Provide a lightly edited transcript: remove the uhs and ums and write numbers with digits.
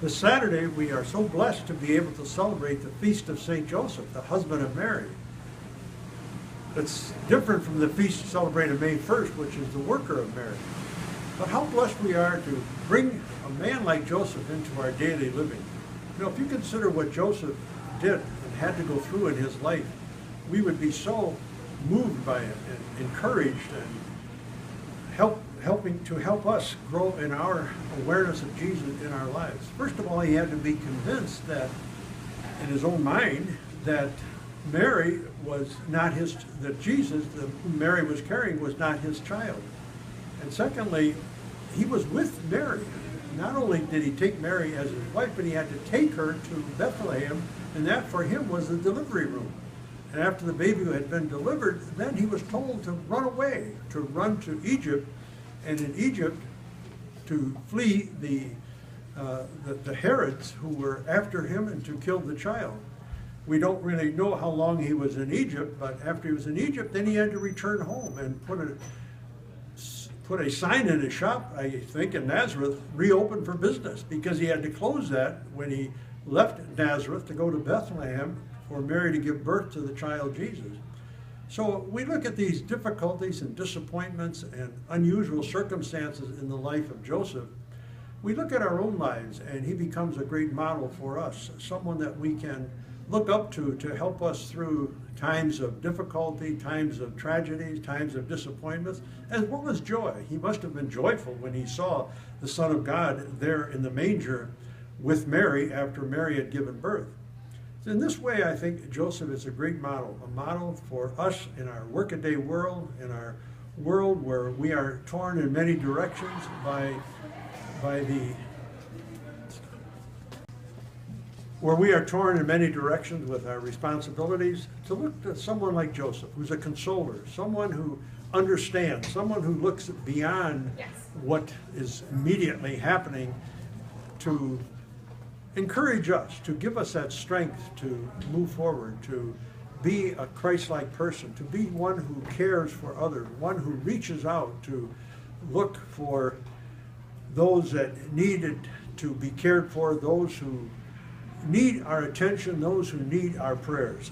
This Saturday, we are so blessed to be able to celebrate the feast of St. Joseph, the husband of Mary. It's different from the feast celebrated May 1st, which is the worker of Mary. But how blessed we are to bring a man like Joseph into our daily living. You know, if you consider what Joseph did and had to go through in his life, we would be so moved by it and encouraged and help us grow in our awareness of Jesus in our lives. First of all, he had to be convinced that in his own mind that Mary was not his, that Jesus, whom Mary was carrying, was not his child. And secondly, he was with Mary. Not only did he take Mary as his wife, but he had to take her to Bethlehem, and that for him was the delivery room. And after the baby had been delivered, then he was told to run away, to run to Egypt, and in Egypt to flee the Herods who were after him and to kill the child. We don't really know how long he was in Egypt, but after he was in Egypt, then he had to return home and put a sign in his shop, I think, in Nazareth, reopen for business, because he had to close that when he left Nazareth to go to Bethlehem for Mary to give birth to the child Jesus. So we look at these difficulties and disappointments and unusual circumstances in the life of Joseph. We look at our own lives, and he becomes a great model for us, someone that we can look up to help us through times of difficulty, times of tragedies, times of disappointments, as well as joy. He must have been joyful when he saw the Son of God there in the manger with Mary after Mary had given birth. In this way, I think Joseph is a great model, a model for us in our workaday world, in our world where we are torn in many directions where we are torn in many directions with our responsibilities, to look at someone like Joseph, who's a consoler, someone who understands, someone who looks beyond what is immediately happening, to encourage us, to give us that strength to move forward, to be a Christ-like person, to be one who cares for others, one who reaches out to look for those that needed to be cared for, those who need our attention, those who need our prayers.